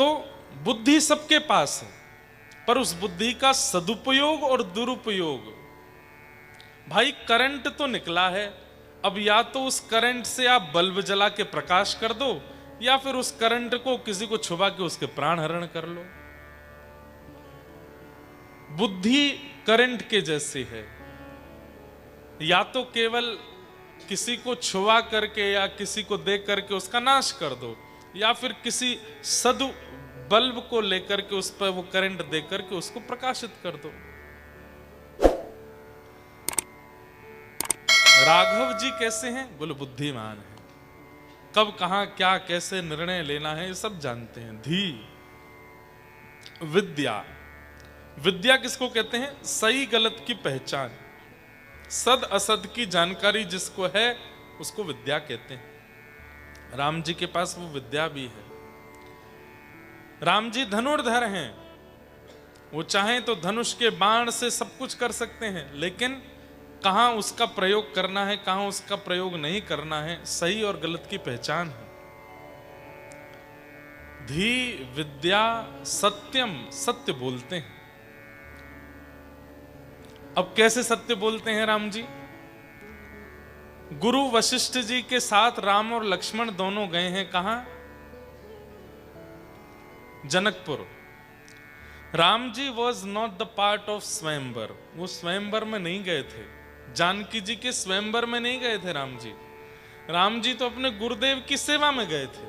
तो बुद्धि सबके पास है, पर उस बुद्धि का सदुपयोग और दुरुपयोग, भाई करंट तो निकला है, अब या तो उस करंट से आप बल्ब जला के प्रकाश कर दो, या फिर उस करंट को किसी को छुपा के उसके प्राण हरण कर लो। बुद्धि करंट के जैसी है, या तो केवल किसी को छुआ करके या किसी को देख करके उसका नाश कर दो, या फिर किसी सदु बल्ब को लेकर के उस पर वो करंट दे करके उसको प्रकाशित कर दो। राघव जी कैसे हैं? बोले बुद्धिमान है, कब कहां क्या कैसे निर्णय लेना है ये सब जानते हैं। धी विद्या, विद्या किसको कहते हैं? सही गलत की पहचान, सद असद की जानकारी जिसको है उसको विद्या कहते हैं। राम जी के पास वो विद्या भी है। राम जी धनुर्धर हैं, वो चाहें तो धनुष के बाण से सब कुछ कर सकते हैं, लेकिन कहां उसका प्रयोग करना है कहां उसका प्रयोग नहीं करना है, सही और गलत की पहचान है। धी विद्या सत्यम, सत्य बोलते हैं। अब कैसे सत्य बोलते हैं राम जी? गुरु वशिष्ठ जी के साथ राम और लक्ष्मण दोनों गए हैं कहां? Janakpur. Ram ji was not the part of swayamvar, वो स्वयंवर में नहीं गए थे, जानकी जी के स्वयंवर में नहीं गए थे राम जी। राम जी तो अपने गुरुदेव की सेवा में गए थे,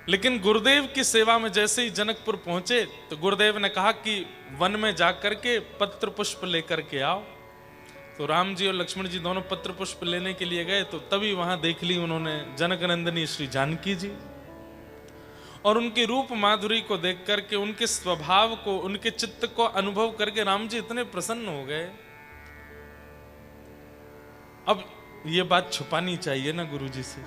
लेकिन गुरुदेव की सेवा में जैसे ही जनकपुर पहुंचे तो गुरुदेव ने कहा कि वन में जाकर के पत्र पुष्प लेकर के आओ। तो राम जी और लक्ष्मण जी दोनों पत्र पुष्प लेने के लिए गए, तो तभी वहां देख ली उन्होंने जनक नंदिनी श्री जानकी जी, और उनके रूप माधुरी को देख करके, उनके स्वभाव को, उनके चित्त को अनुभव करके राम जी इतने प्रसन्न हो गए। अब ये बात छुपानी चाहिए ना गुरु जी से,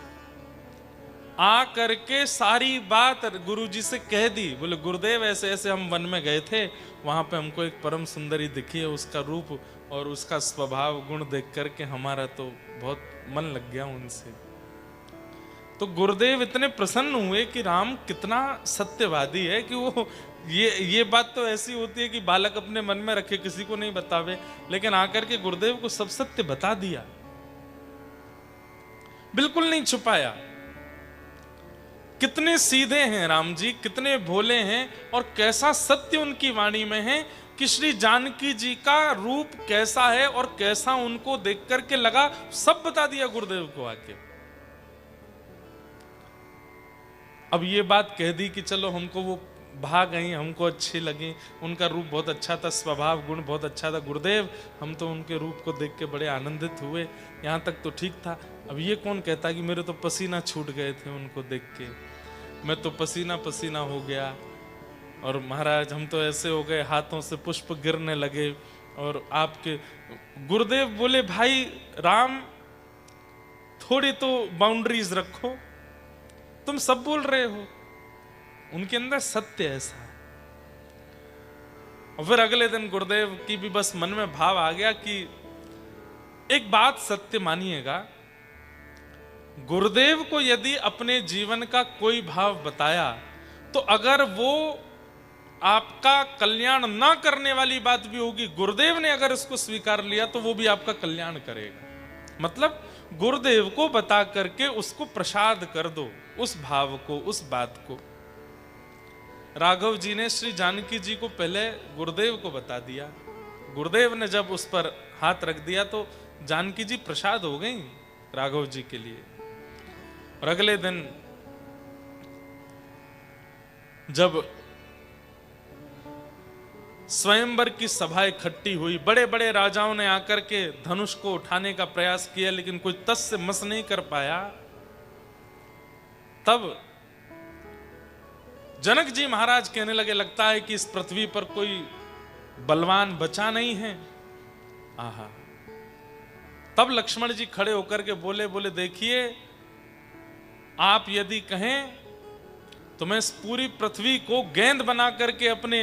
आ करके सारी बात गुरु जी से कह दी। बोले गुरुदेव ऐसे ऐसे हम वन में गए थे, वहां पे हमको एक परम सुंदरी दिखी है, उसका रूप और उसका स्वभाव गुण देख करके हमारा तो बहुत मन लग गया उनसे। तो गुरुदेव इतने प्रसन्न हुए कि राम कितना सत्यवादी है कि वो ये बात तो ऐसी होती है कि बालक अपने मन में रखे, किसी को नहीं बतावे, लेकिन आकर के गुरुदेव को सब सत्य बता दिया, बिल्कुल नहीं छुपाया। कितने सीधे हैं राम जी, कितने भोले हैं, और कैसा सत्य उनकी वाणी में है कि श्री जानकी जी का रूप कैसा है और कैसा उनको देख करके लगा, सब बता दिया गुरुदेव को आके। अब ये बात कह दी कि चलो हमको वो भाग गई, हमको अच्छी लगी, उनका रूप बहुत अच्छा था, स्वभाव गुण बहुत अच्छा था गुरुदेव, हम तो उनके रूप को देख के बड़े आनंदित हुए, यहाँ तक तो ठीक था। अब ये कौन कहता कि मेरे तो पसीना छूट गए थे उनको देख के, मैं तो पसीना पसीना हो गया, और महाराज हम तो ऐसे हो गए हाथों से पुष्प गिरने लगे। और आपके गुरुदेव बोले भाई राम थोड़ी तो बाउंड्रीज रखो, तुम सब बोल रहे हो। उनके अंदर सत्य ऐसा है। और फिर अगले दिन गुरुदेव की भी बस मन में भाव आ गया कि एक बात सत्य मानिएगा, गुरुदेव को यदि अपने जीवन का कोई भाव बताया, तो अगर वो आपका कल्याण ना करने वाली बात भी होगी, गुरुदेव ने अगर इसको स्वीकार लिया तो वो भी आपका कल्याण करेगा। मतलब गुरुदेव को बता करके उसको प्रसाद कर दो, उस भाव को, उस बात को। राघव जी ने श्री जानकी जी को पहले गुरुदेव को बता दिया, गुरुदेव ने जब उस पर हाथ रख दिया तो जानकी जी प्रसाद हो गई राघव जी के लिए। और अगले दिन जब स्वयंवर की सभा इकट्ठी हुई, बड़े बड़े राजाओं ने आकर के धनुष को उठाने का प्रयास किया, लेकिन कोई तस से मस नहीं कर पाया। तब जनक जी महाराज कहने लगे, लगता है कि इस पृथ्वी पर कोई बलवान बचा नहीं है। आहा। तब लक्ष्मण जी खड़े होकर के बोले देखिए, आप यदि कहें तो मैं इस पूरी पृथ्वी को गेंद बना करके अपने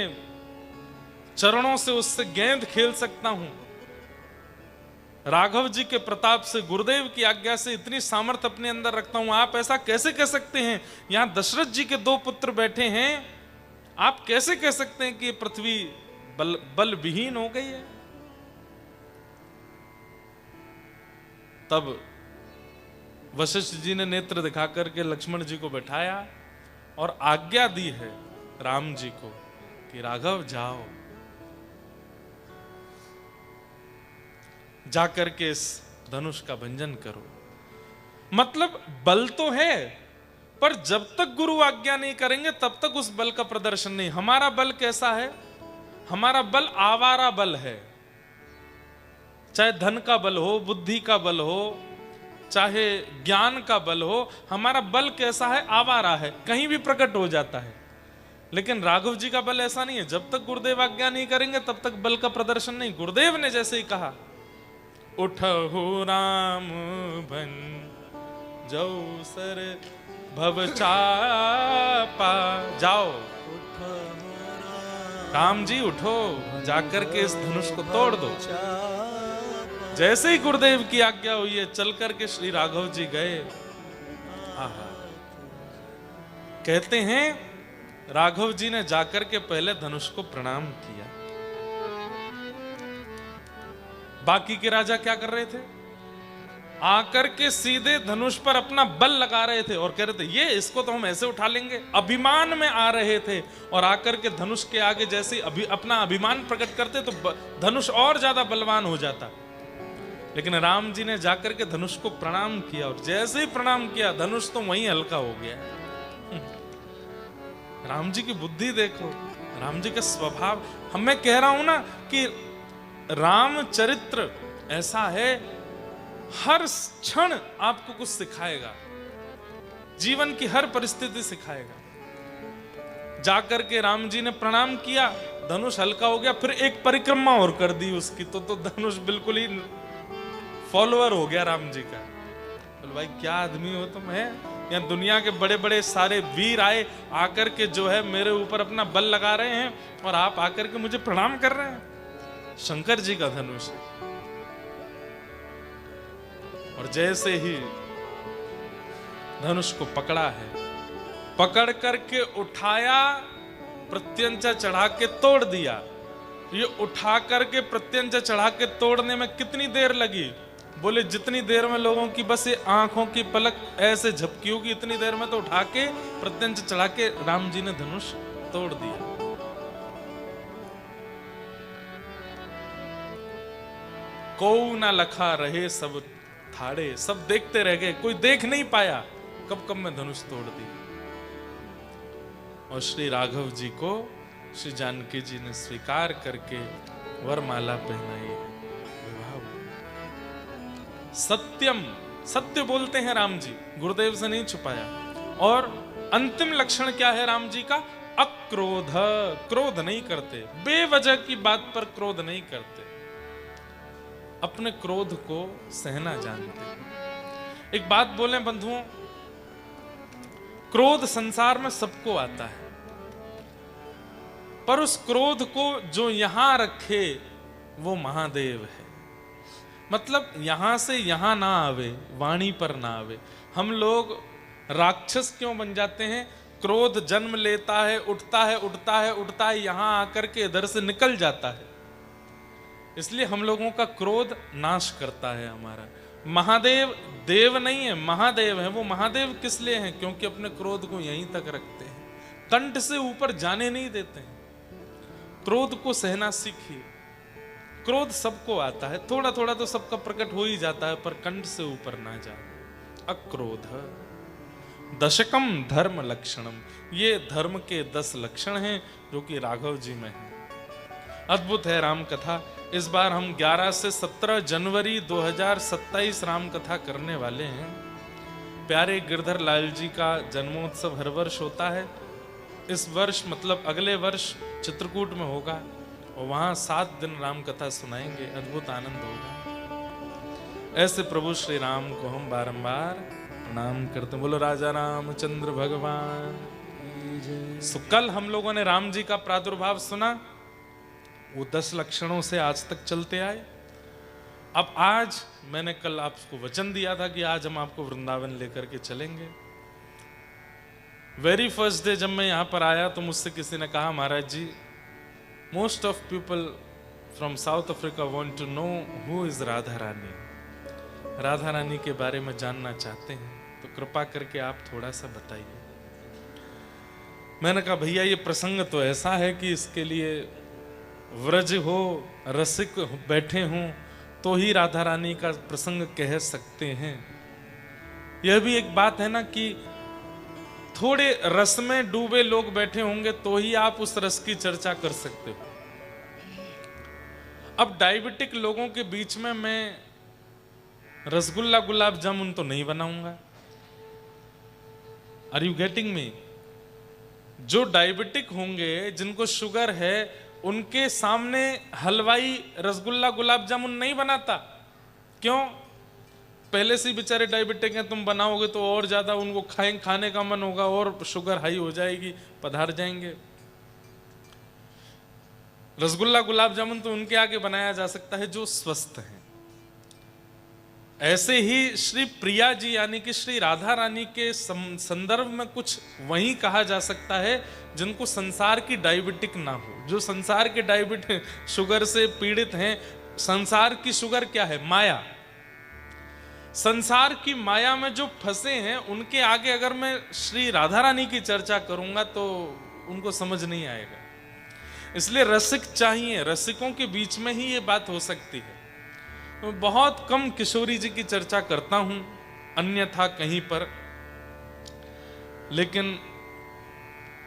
चरणों से उससे गेंद खेल सकता हूं, राघव जी के प्रताप से, गुरुदेव की आज्ञा से इतनी सामर्थ्य अपने अंदर रखता हूं, आप ऐसा कैसे कह सकते हैं? यहां दशरथ जी के 2 पुत्र बैठे हैं, आप कैसे कह सकते हैं कि ये पृथ्वी बल विहीन हो गई है? तब वशिष्ठ जी ने नेत्र दिखा करके लक्ष्मण जी को बैठाया और आज्ञा दी है राम जी को कि राघव जाओ, जाकर के इस धनुष का भंजन करो। मतलब बल तो है, पर जब तक गुरु आज्ञा नहीं करेंगे तब तक उस बल का प्रदर्शन नहीं। हमारा बल कैसा है? हमारा बल आवारा बल है, चाहे धन का बल हो, बुद्धि का बल हो, चाहे ज्ञान का बल हो, हमारा बल कैसा है? आवारा है, कहीं भी प्रकट हो जाता है। लेकिन राघव जी का बल ऐसा नहीं है, जब तक गुरुदेव आज्ञा नहीं करेंगे तब तक बल का प्रदर्शन नहीं। गुरुदेव ने जैसे ही कहा, उठहु राम बन जाओ सर भव चापा, जाओ राम जी उठो, जाकर के इस धनुष को तोड़ दो। जैसे ही गुरुदेव की आज्ञा हुई है, चल करके श्री राघव जी गए। कहते हैं राघव जी ने जाकर के पहले धनुष को प्रणाम किया। बाकी के राजा क्या कर रहे थे? आकर के सीधे धनुष पर अपना बल लगा रहे थे और कह रहे थे ये इसको तो हम ऐसे उठा लेंगे। अभिमान में आ रहे थे और आकर के धनुष के आगे जैसे अपना अभिमान प्रकट करते तो धनुष और ज्यादा बलवान हो जाता। लेकिन राम जी ने जाकर के धनुष को प्रणाम किया और जैसे ही प्रणाम किया धनुष तो वहीं हल्का हो गया। राम जी की बुद्धि देखो, राम जी का स्वभाव। मैं कह रहा हूं ना कि रामचरित्र ऐसा है, हर क्षण आपको कुछ सिखाएगा, जीवन की हर परिस्थिति सिखाएगा। जाकर के राम जी ने प्रणाम किया, धनुष हल्का हो गया, फिर एक परिक्रमा और कर दी उसकी, तो धनुष बिल्कुल ही फॉलोअर हो गया राम जी का। बोल भाई क्या आदमी हो तुम? है यहाँ दुनिया के बड़े बड़े सारे वीर आए, आकर के जो है मेरे ऊपर अपना बल लगा रहे हैं और आप आकर के मुझे प्रणाम कर रहे हैं। शंकर जी का धनुष है। और जैसे ही धनुष को पकड़ा है, पकड़ करके उठाया, प्रत्यंचा चढ़ा के तोड़ दिया। ये उठा करके प्रत्यंचा चढ़ा के तोड़ने में कितनी देर लगी? बोले जितनी देर में लोगों की बस ये आंखों की पलक ऐसे झपकी होगी, इतनी देर में तो उठा के प्रत्यंचा चढ़ा के राम जी ने धनुष तोड़ दिया। को ना लखा रहे सब थाड़े, सब देखते रह गए, कोई देख नहीं पाया कब कब में धनुष तोड़ दी। और श्री राघव जी को श्री जानकी जी ने स्वीकार करके वरमाला पहनाई। सत्यम, सत्य बोलते हैं राम जी, गुरुदेव से नहीं छुपाया। और अंतिम लक्षण क्या है राम जी का? अक्रोध, क्रोध नहीं करते, बेवजह की बात पर क्रोध नहीं करते, अपने क्रोध को सहना जानते। एक बात बोले बंधुओं, क्रोध संसार में सबको आता है, पर उस क्रोध को जो यहां रखे वो महादेव है। मतलब यहां से यहां ना आवे, वाणी पर ना आवे। हम लोग राक्षस क्यों बन जाते हैं? क्रोध जन्म लेता है, उठता है, उठता है, उठता है, यहां आकर के इधर से निकल जाता है। इसलिए हम लोगों का क्रोध नाश करता है हमारा। महादेव देव नहीं है, महादेव है। वो महादेव किस लिए हैं? क्योंकि अपने क्रोध को यहीं तक रखते हैं, कंठ से ऊपर जाने नहीं देते हैं। क्रोध को सहना सीखिए। क्रोध सबको आता है, थोड़ा थोड़ा तो सबका प्रकट हो ही जाता है, पर कंठ से ऊपर ना जाए। अक्रोध दशकम धर्म लक्षणम, ये धर्म के 10 लक्षण हैं जो कि राघव जी में हैं। अद्भुत है राम कथा। इस बार हम 11 से 17 जनवरी 2027 राम कथा करने वाले हैं। प्यारे गिरधर लाल जी का जन्मोत्सव हर वर्ष होता है। इस वर्ष मतलब अगले वर्ष चित्रकूट में होगा और वहां 7 दिन राम कथा सुनाएंगे। अद्भुत आनंद होगा। ऐसे प्रभु श्री राम को हम बारंबार प्रणाम करते हैं। बोलो राजा रामचंद्र भगवान। तो कल हम लोगों ने राम जी का प्रादुर्भाव सुना, वो 10 लक्षणों से आज तक चलते आए। अब आज मैंने कल आपको वचन दिया था कि आज हम आपको वृंदावन लेकर के चलेंगे। वेरी फर्स्ट डे जब मैं यहाँ पर आया तो मुझसे किसी ने कहा, Maharaj ji, most of people from South Africa want to know who is Radha Rani, Radha Rani के बारे में जानना चाहते हैं, तो कृपा करके आप थोड़ा सा बताइए। मैंने कहा, भैया ये प्रसंग तो ऐसा है कि इसके लिए व्रज हो, रसिक बैठे हों तो ही राधा रानी का प्रसंग कह सकते हैं। यह भी एक बात है ना कि थोड़े रस में डूबे लोग बैठे होंगे तो ही आप उस रस की चर्चा कर सकते हो। अब डायबिटिक लोगों के बीच में मैं रसगुल्ला गुलाब जामुन तो नहीं बनाऊंगा। Are you getting me? जो डायबिटिक होंगे, जिनको शुगर है, उनके सामने हलवाई रसगुल्ला गुलाब जामुन नहीं बनाता। क्यों? पहले से बेचारे डायबिटिक हैं, तुम बनाओगे तो और ज्यादा उनको खाने का मन होगा और शुगर हाई हो जाएगी, पधार जाएंगे। रसगुल्ला गुलाब जामुन तो उनके आगे बनाया जा सकता है जो स्वस्थ हैं। ऐसे ही श्री प्रिया जी यानी कि श्री राधा रानी के संदर्भ में कुछ वही कहा जा सकता है जिनको संसार की डायबिटिक ना हो, जो संसार के डायबिटिक शुगर से पीड़ित हैं। संसार की शुगर क्या है? माया। संसार की माया में जो फंसे हैं उनके आगे अगर मैं श्री राधा रानी की चर्चा करूंगा तो उनको समझ नहीं आएगा। इसलिए रसिक चाहिए, रसिकों के बीच में ही ये बात हो सकती है। तो बहुत कम किशोरी जी की चर्चा करता हूं, अन्यथा कहीं पर। लेकिन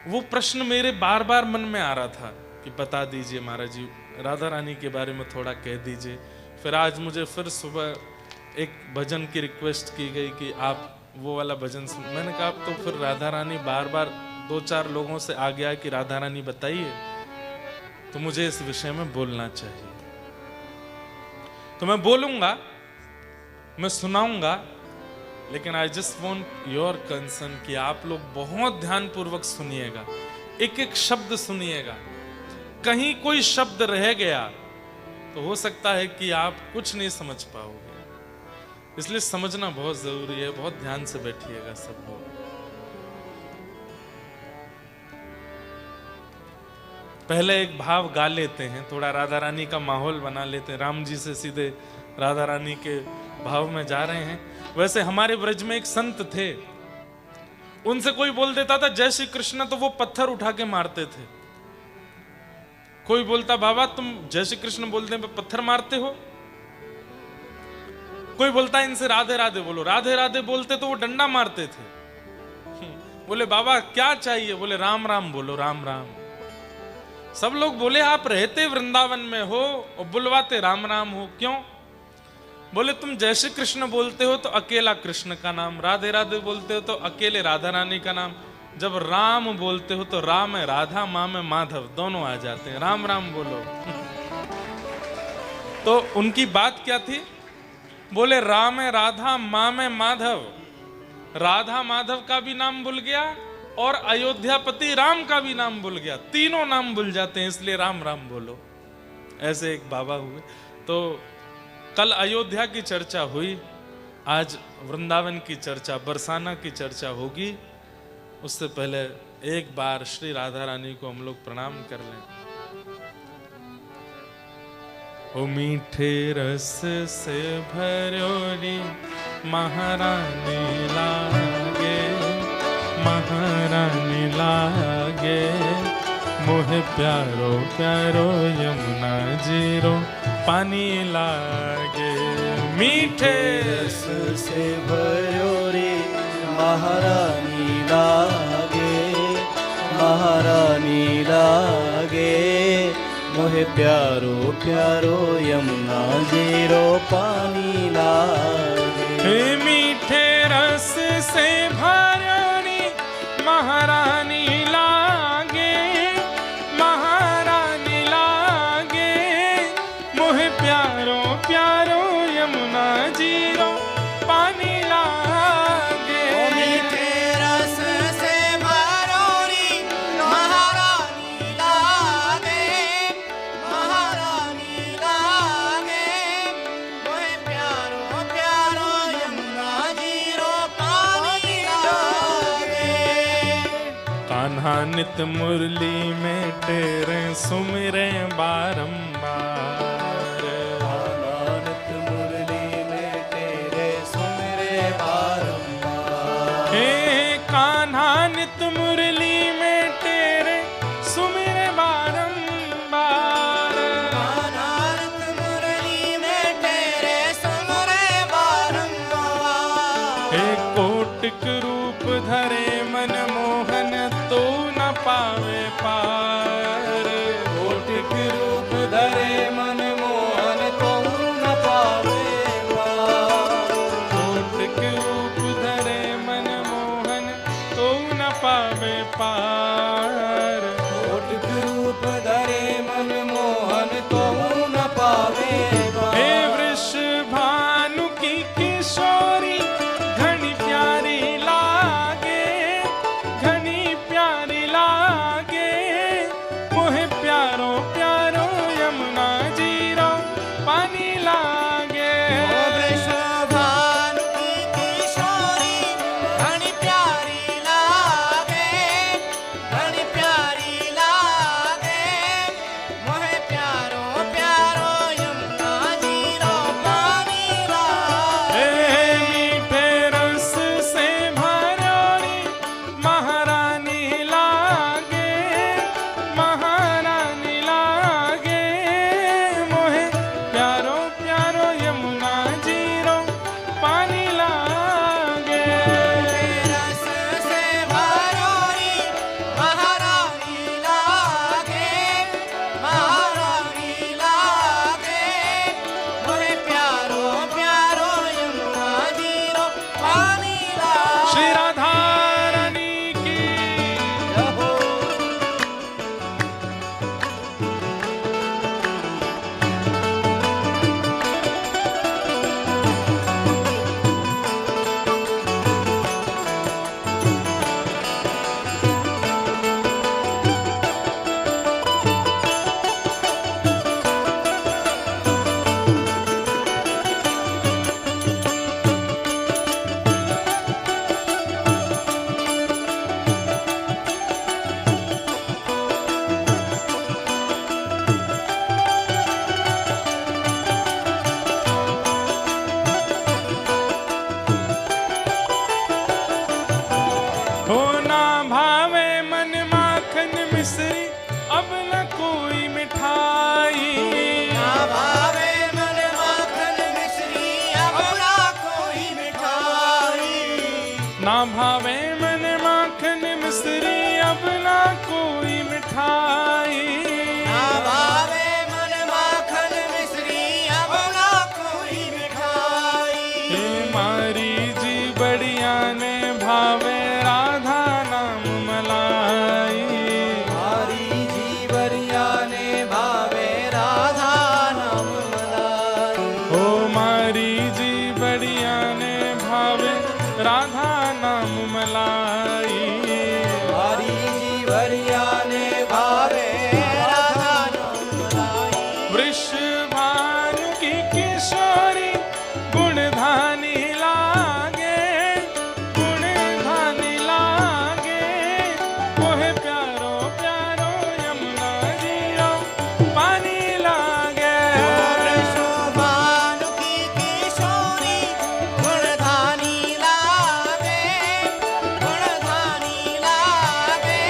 वो प्रश्न मेरे बार बार मन में आ रहा था कि बता दीजिए महाराज जी, राधा रानी के बारे में थोड़ा कह दीजिए। फिर आज मुझे फिर सुबह एक भजन की रिक्वेस्ट की गई कि आप वो वाला भजन सुन। मैंने कहा अब तो फिर राधा रानी बार बार 2-4 लोगों से आ गया कि राधा रानी बताइए, तो मुझे इस विषय में बोलना चाहिए। तो मैं बोलूंगा, मैं सुनाऊंगा, लेकिन I just want your concern कि आप लोग बहुत ध्यानपूर्वक सुनिएगा, एक एक शब्द सुनिएगा। कहीं कोई शब्द रह गया तो हो सकता है कि आप कुछ नहीं समझ पाओगे। इसलिए समझना बहुत जरूरी है। बहुत ध्यान से बैठिएगा सब लोग। पहले एक भाव गा लेते हैं, थोड़ा राधा रानी का माहौल बना लेते हैं। राम जी से सीधे राधा रानी के भाव में जा रहे हैं। वैसे हमारे ब्रज में एक संत थे, उनसे कोई बोल देता था जय श्री कृष्ण तो वो पत्थर उठा के मारते थे। कोई बोलता बाबा तुम जय श्री कृष्ण बोलते पे पत्थर मारते हो। कोई बोलता इनसे राधे राधे बोलो, राधे राधे बोलते तो वो डंडा मारते थे। बोले बाबा क्या चाहिए? बोले राम राम बोलो, राम राम। सब लोग बोले आप रहते वृंदावन में हो और बुलवाते राम राम हो, क्यों? बोले तुम जय श्री कृष्ण बोलते हो तो अकेला कृष्ण का नाम, राधे राधे बोलते हो तो अकेले राधा रानी का नाम, जब राम बोलते हो तो राम है राधा, माँ में माधव, दोनों आ जाते हैं, राम राम बोलो। तो उनकी बात क्या थी? बोले राम है राधा, माँ में माधव, राधा माधव का भी नाम भूल गया और अयोध्यापति राम का भी नाम भूल गया, तीनों नाम भूल जाते हैं, इसलिए राम राम बोलो। ऐसे एक बाबा हुए। तो कल अयोध्या की चर्चा हुई, आज वृंदावन की चर्चा, बरसाना की चर्चा होगी। उससे पहले एक बार श्री राधा रानी को हम लोग प्रणाम कर लें। ओ मीठे रस से भरोरी महारानी लागे, महारानी लागे, मोहे प्यारो प्यारो यमुना जीरो पानी लागे। मीठे रस से भरोरी महारानी लागे, महारानी लागे, मोहे प्यारो प्यारो यमुना जीरो पानी लागे। मीठे रस से भरोरी महारानी लागे, महारानी लागे, मोहे प्यारो प्यारो यमुना जीरो पानी लागे। मीठे रस से भरोरी महारानी लागे, महारानी लागे, कान्हा नित मुरली में तेरे सुमिरे बारंबार। आनंद मुरली में तेरे सुमिरे बारंबार। हे कान्हा नित मुरली में तेरे सुमिरे बारंबार। आनंद मुरली में तेरे सुमिरे बारंबार। हे कोटिक रूप धरे मनमोहन तो न पावे पार। कोटिक रूप धरे मनमोहन तो न पावे पार। कोटिक रूप धरे मनमोहन तो न पावे पार। कोटिक रूप धरे मनमोहन तो न पावे पार। हे वृषभानु की किशोरी घनी प्यारी लागे, घनी प्यारी लागे। मोहे प्यारो प्यारो यमुना जीरो पानी लागे। ओ वृषभानु की किशोरी घनी प्यारी लागे, घनी प्यारी लागे। मोहे प्यारो प्यारो यमुना जीरो पानी लागे। हे मीठे रस से भरोरी महारानी लागे, महारानी लागे। मोहे प्यारो प्यारो यमुना जीरो पानी लागे। रस से भरोरी महारानी लागे, महारानी लागे। मोहे प्यारो प्यारो यमुना जीरो पानी लागे। श्री राधा रानी की रहो। हो ना भावे मन माखन मिश्री अब न कोई मिठाई। ना भावे मन माखन मिश्री अब ना कोई मिठाई। ना भावे मन माखन मिश्री अब ना कोई मिठाई। ना भावे मन माखन मिश्री अब ना कोई मिठाई। हे मारी जी बढ़िया ने भावे राधा नाम मलाई। हरी जीवरिया ने भावे राधा नाम मलाई। हो मारी जी बढ़िया ने भावे राधा नाम मलाई। हरी जीवरिया ने भावे राधा नाम मलाई। वृषभानु की किशोरी गुणधानी लागे, गुणधानी लागे। मोहे प्यारो प्यारो यमुना जीरो पानी लागे। वृषभानु की किशोरी गुणधानी लागे, गुणधानी लागे।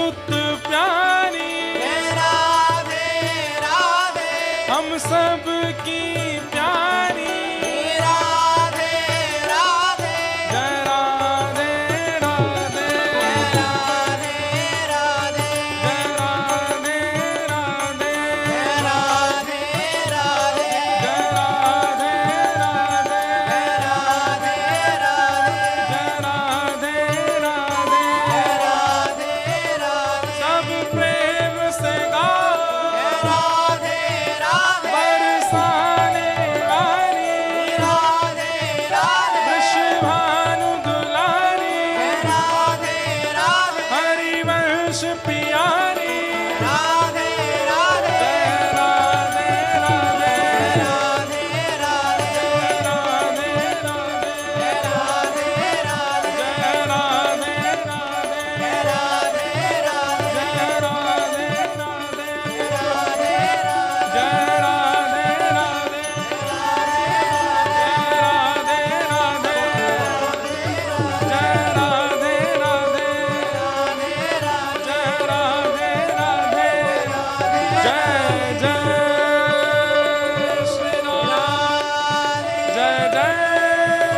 सुत प्यारी, राधे राधे हम सब की प्यारी, राधे राधे जय राधे राधे, राधे राधे जय राधे राधे, राधे राधे जय राधे राधे, राधे राधे जय राधे राधे, राधे राधे सब प्रेम से गाओ, राधे राधे बरसाने वाली, राधे राधे वृषभानु दुलारी, राधे राधे हरिवंश पियारी, राधे राधे जय राधे राधे, राधे राधे जय राधे राधे, राधे राधे जय राधे राधे, राधे राधे जय राधे राधे, राधे जय राधे राधे, जय राधे राधे, जय राधे राधे, जय जय श्री राम, जय जय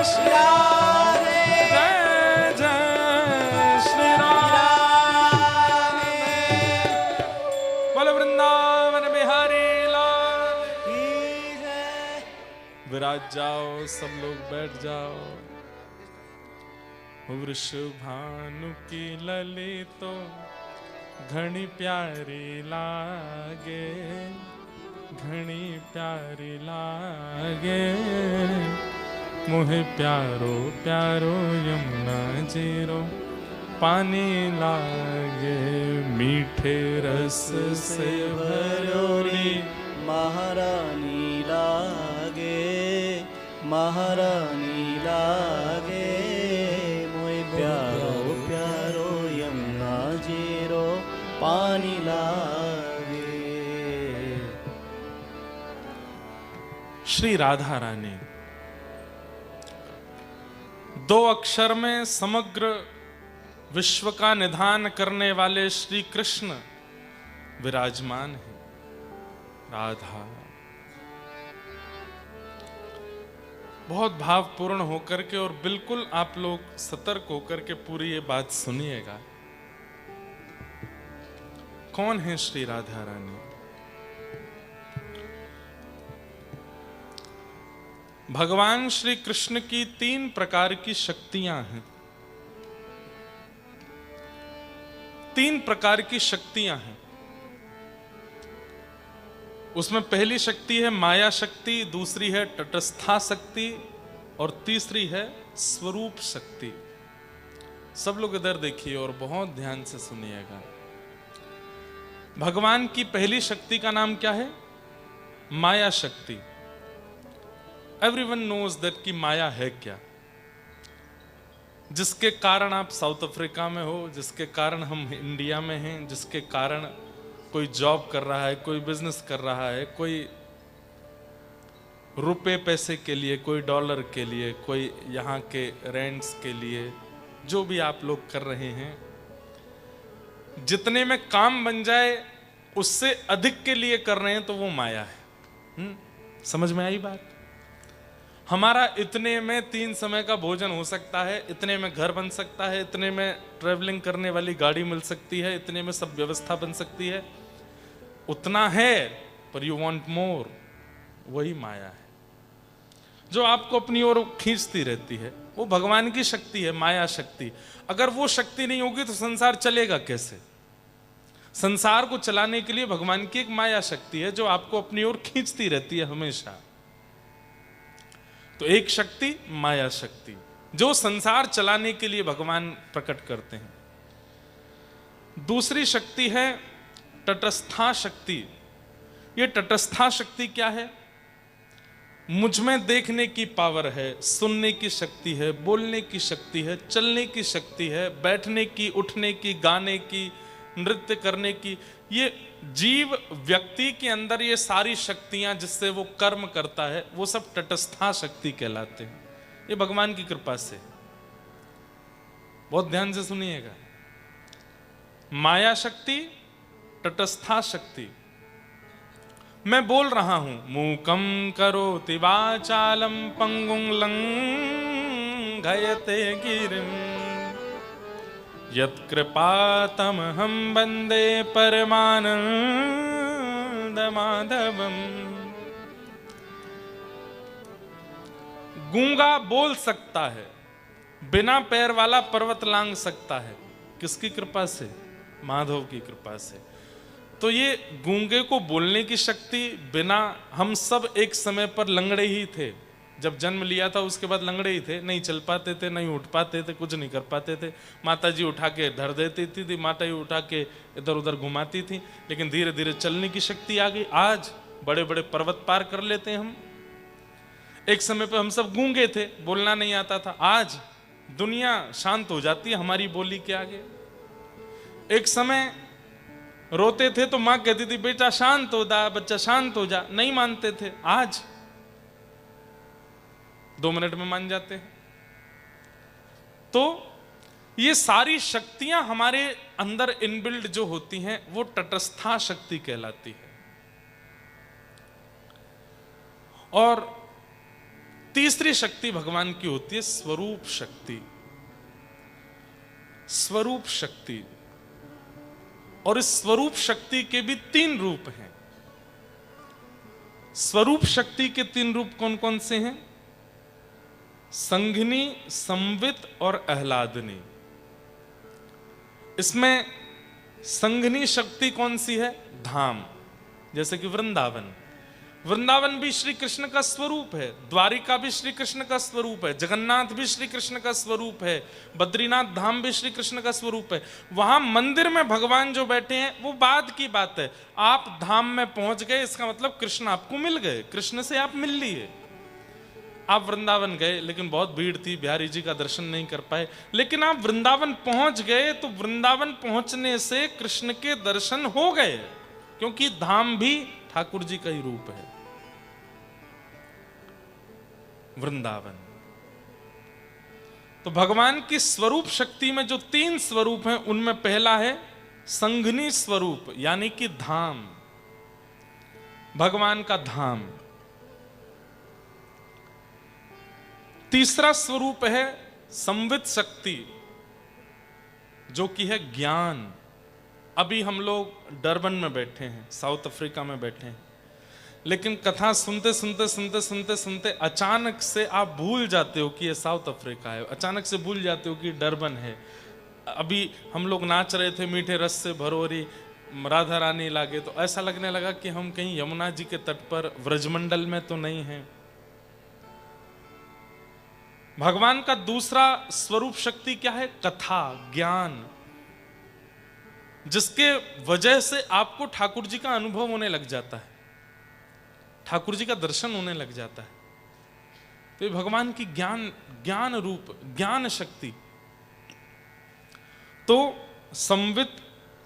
श्री राम, जय जय श्री राम। बोलो वृंदावन बिहारी लाल। विराज जाओ, सब लोग बैठ जाओ। वृषभानु की ललितो घनी प्यारी लागे, घनी प्यारी लागे, मुहे प्यारो प्यारो यमुना जीरो पानी लागे, मीठे रस से भरोरी महारानी लागे, महारानी लागे, मोय प्यारो प्यारो यमुना जीरो पानी लागे। श्री राधा रानी दो अक्षर में समग्र विश्व का निधान करने वाले श्री कृष्ण विराजमान है। राधा बहुत भावपूर्ण होकर के, और बिल्कुल आप लोग सतर्क होकर के पूरी ये बात सुनिएगा। कौन है श्री राधा रानी? भगवान श्री कृष्ण की 3 प्रकार की शक्तियां हैं। 3 प्रकार की शक्तियां हैं। उसमें पहली शक्ति है माया शक्ति, दूसरी है तटस्था शक्ति, और तीसरी है स्वरूप शक्ति। सब लोग इधर देखिए और बहुत ध्यान से सुनिएगा। भगवान की पहली शक्ति का नाम क्या है? माया शक्ति। एवरीवन नोज दैट कि माया है क्या, जिसके कारण आप साउथ अफ्रीका में हो, जिसके कारण हम इंडिया में हैं, जिसके कारण कोई जॉब कर रहा है, कोई बिजनेस कर रहा है, कोई रुपए पैसे के लिए, कोई डॉलर के लिए, कोई यहाँ के रेंट्स के लिए, जो भी आप लोग कर रहे हैं, जितने में काम बन जाए उससे अधिक के लिए कर रहे हैं, तो वो माया है। समझ में आई बात? हमारा इतने में 3 समय का भोजन हो सकता है, इतने में घर बन सकता है, इतने में ट्रैवलिंग करने वाली गाड़ी मिल सकती है, इतने में सब व्यवस्था बन सकती है। उतना है, पर यू वांट मोर। वही माया है जो आपको अपनी ओर खींचती रहती है। वो भगवान की शक्ति है, माया शक्ति। अगर वो शक्ति नहीं होगी तो संसार चलेगा कैसे? संसार को चलाने के लिए भगवान की एक माया शक्ति है जो आपको अपनी ओर खींचती रहती है हमेशा। तो एक शक्ति माया शक्ति जो संसार चलाने के लिए भगवान प्रकट करते हैं। दूसरी शक्ति है तटस्था शक्ति। ये तटस्था शक्ति क्या है? मुझ में देखने की पावर है, सुनने की शक्ति है, बोलने की शक्ति है, चलने की शक्ति है, बैठने की, उठने की, गाने की, नृत्य करने की। ये जीव व्यक्ति के अंदर ये सारी शक्तियां जिससे वो कर्म करता है, वो सब तटस्था शक्ति कहलाते हैं। ये भगवान की कृपा से। बहुत ध्यान से सुनिएगा। माया शक्ति, तटस्था शक्ति। मैं बोल रहा हूं, मूकम करोति वाचालम पंगुं लंघयते गिरिम यत्कृपातमहं वन्दे परमानंदमाधवम्। गूंगा बोल सकता है, बिना पैर वाला पर्वत लांघ सकता है। किसकी कृपा से? माधव की कृपा से। तो ये गूंगे को बोलने की शक्ति, बिना, हम सब एक समय पर लंगड़े ही थे। जब जन्म लिया था उसके बाद लंगड़े ही थे, नहीं चल पाते थे, नहीं उठ पाते थे, कुछ नहीं कर पाते थे। माता जी उठा के धर देती थी, माता जी उठा के इधर उधर घुमाती थी, लेकिन धीरे धीरे चलने की शक्ति आ गई। आज बड़े बड़े पर्वत पार कर लेते हैं हम। एक समय पे हम सब गूंगे थे, बोलना नहीं आता था। आज दुनिया शांत हो जाती है हमारी बोली के आगे। एक समय रोते थे तो मां कहती थी बेटा शांत हो जा, बच्चा शांत हो जा, नहीं मानते थे। आज 2 मिनट में मान जाते हैं। तो ये सारी शक्तियां हमारे अंदर इनबिल्ड जो होती हैं वो तटस्था शक्ति कहलाती है। और तीसरी शक्ति भगवान की होती है स्वरूप शक्ति। स्वरूप शक्ति, और इस स्वरूप शक्ति के भी 3 रूप हैं। स्वरूप शक्ति के 3 रूप कौन कौन से हैं? संघिनी, संवित और आह्लादनी। इसमें संघिनी शक्ति कौन सी है? धाम, जैसे कि वृंदावन। वृंदावन भी श्री कृष्ण का स्वरूप है, द्वारिका भी श्री कृष्ण का स्वरूप है, जगन्नाथ भी श्री कृष्ण का स्वरूप है, बद्रीनाथ धाम भी श्री कृष्ण का स्वरूप है। वहां मंदिर में भगवान जो बैठे हैं वो बाद की बात है। आप धाम में पहुंच गए, इसका मतलब कृष्ण आपको मिल गए, कृष्ण से आप मिल लिए। आप वृंदावन गए लेकिन बहुत भीड़ थी, बिहारी जी का दर्शन नहीं कर पाए, लेकिन आप वृंदावन पहुंच गए तो वृंदावन पहुंचने से कृष्ण के दर्शन हो गए, क्योंकि धाम भी ठाकुर जी का ही रूप है, वृंदावन। तो भगवान की स्वरूप शक्ति में जो 3 स्वरूप हैं उनमें पहला है संघिनी स्वरूप, यानी कि धाम, भगवान का धाम। तीसरा स्वरूप है संवित शक्ति, जो कि है ज्ञान। अभी हम लोग डरबन में बैठे हैं, साउथ अफ्रीका में बैठे हैं, लेकिन कथा सुनते सुनते सुनते सुनते सुनते अचानक से आप भूल जाते हो कि ये साउथ अफ्रीका है, अचानक से भूल जाते हो कि डरबन है। अभी हम लोग नाच रहे थे मीठे रस से भरोरी राधा रानी लागे, तो ऐसा लगने लगा कि हम कहीं यमुना जी के तट पर व्रजमंडल में तो नहीं हैं। भगवान का दूसरा स्वरूप शक्ति क्या है? कथा, ज्ञान, जिसके वजह से आपको ठाकुर जी का अनुभव होने लग जाता है, ठाकुर जी का दर्शन होने लग जाता है। तो ये भगवान की ज्ञान रूप, ज्ञान शक्ति। तो संवित,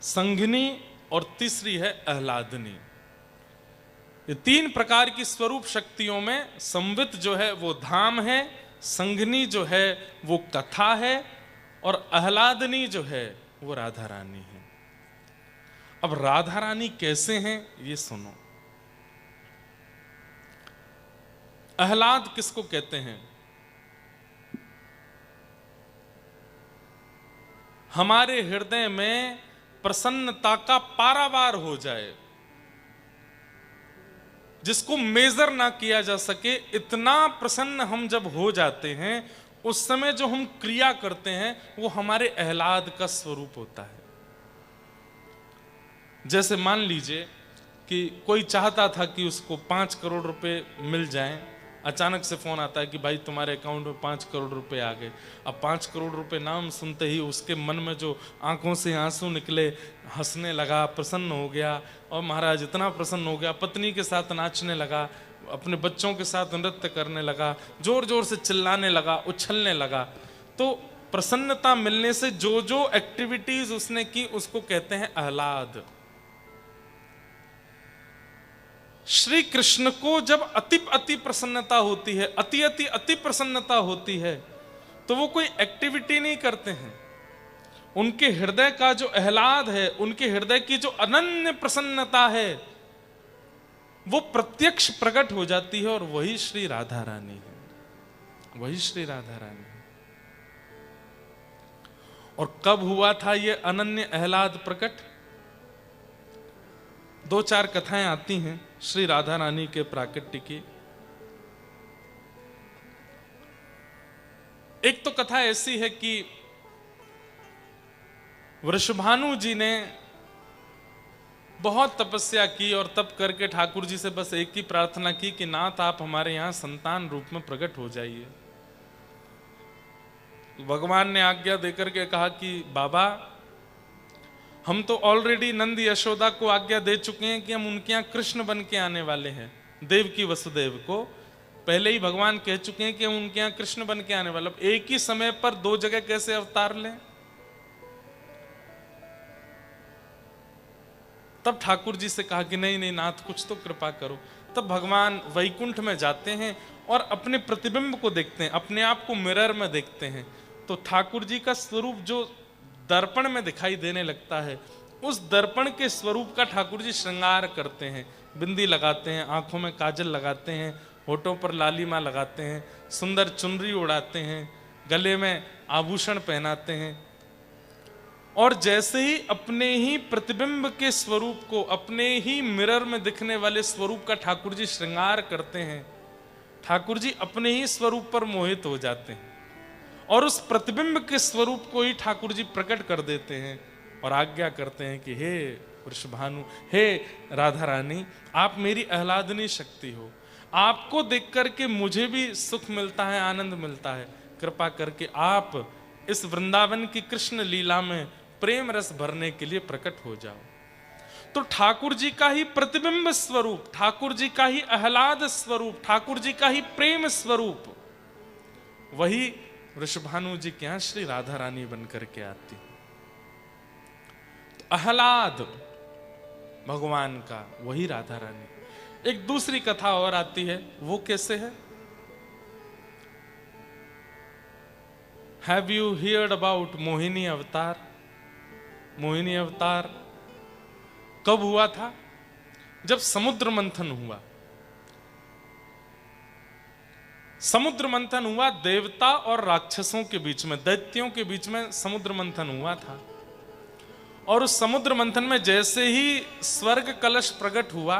संघिनी और तीसरी है आह्लादनी। ये 3 प्रकार की स्वरूप शक्तियों में संवित जो है वो धाम है, संघिनी जो है वो कथा है, और आह्लादनी जो है वो राधा रानी है। अब राधा रानी कैसे हैं ये सुनो। आह्लाद किसको कहते हैं? हमारे हृदय में प्रसन्नता का पारावार हो जाए, जिसको मेजर ना किया जा सके। इतना प्रसन्न हम जब हो जाते हैं, उस समय जो हम क्रिया करते हैं वो हमारे आह्लाद का स्वरूप होता है। जैसे मान लीजिए कि कोई चाहता था कि उसको 5 करोड़ रुपए मिल जाएं, अचानक से फोन आता है कि भाई तुम्हारे अकाउंट में 5 करोड़ रुपए आ गए। अब 5 करोड़ रुपए नाम सुनते ही उसके मन में जो आंखों से आंसू निकले, हंसने लगा, प्रसन्न हो गया, और महाराज इतना प्रसन्न हो गया, पत्नी के साथ नाचने लगा, अपने बच्चों के साथ नृत्य करने लगा, जोर जोर से चिल्लाने लगा, उछलने लगा। तो प्रसन्नता मिलने से जो जो एक्टिविटीज उसने की उसको कहते हैं आह्लाद। श्री कृष्ण को जब अति प्रसन्नता होती है, अति प्रसन्नता होती है, तो वो कोई एक्टिविटी नहीं करते हैं, उनके हृदय का जो आह्लाद है, उनके हृदय की जो अनन्य प्रसन्नता है, वो प्रत्यक्ष प्रकट हो जाती है। और वही श्री राधा रानी है, वही श्री राधा रानी है। और कब हुआ था ये अनन्य आह्लाद प्रकट? 2-4 कथाएं आती हैं श्री राधा रानी के प्राकट्य की। एक तो कथा ऐसी है कि वृषभानु जी ने बहुत तपस्या की और तप करके ठाकुर जी से बस एक ही प्रार्थना की कि नाथ आप हमारे यहां संतान रूप में प्रकट हो जाइए। भगवान ने आज्ञा देकर के कहा कि बाबा, हम तो ऑलरेडी नंद यशोदा को आज्ञा दे चुके हैं कि हम उनके यहाँ कृष्ण बन के आने वाले हैं। देवकी वसुदेव को पहले ही भगवान कह चुके हैं कि हम उनके यहाँ कृष्ण बन के आने वाले। एक ही समय पर 2 जगह कैसे अवतार लें? तब ठाकुर जी से कहा कि नहीं नहीं नाथ, कुछ तो कृपा करो। तब भगवान वैकुंठ में जाते हैं और अपने प्रतिबिंब को देखते हैं, अपने आप को मिरर में देखते हैं। तो ठाकुर जी का स्वरूप जो दर्पण में दिखाई देने लगता है, उस दर्पण के स्वरूप का ठाकुर जी श्रृंगार करते हैं। बिंदी लगाते हैं, आंखों में काजल लगाते हैं, होठों पर लालिमा लगाते हैं, सुंदर चुनरी उड़ाते हैं, गले में आभूषण पहनाते हैं। और जैसे ही अपने ही प्रतिबिंब के स्वरूप को, अपने ही मिरर में दिखने वाले स्वरूप का ठाकुर जी श्रृंगार करते हैं, ठाकुर जी अपने ही स्वरूप पर मोहित हो जाते हैं और उस प्रतिबिंब के स्वरूप को ही ठाकुर जी प्रकट कर देते हैं और आज्ञा करते हैं कि हे वृषभानु, हे राधा रानी, आप मेरी आह्लादनी शक्ति हो। आपको देख करके मुझे भी सुख मिलता है, आनंद मिलता है। कृपा करके आप इस वृंदावन की कृष्ण लीला में प्रेम रस भरने के लिए प्रकट हो जाओ। तो ठाकुर जी का ही प्रतिबिंब स्वरूप, ठाकुर जी का ही आह्लाद स्वरूप, ठाकुर जी का ही प्रेम स्वरूप, वही वृषभानु जी के यहां श्री राधा रानी बनकर के आती। तो आह्लाद भगवान का वही राधा रानी। एक दूसरी कथा और आती है, वो कैसे है? Have you heard about Mohini अवतार? मोहिनी अवतार कब हुआ था? जब समुद्र मंथन हुआ। समुद्र मंथन हुआ देवता और राक्षसों के बीच में, दैत्यों के बीच में समुद्र मंथन हुआ था। और उस समुद्र मंथन में जैसे ही स्वर्ग कलश प्रकट हुआ,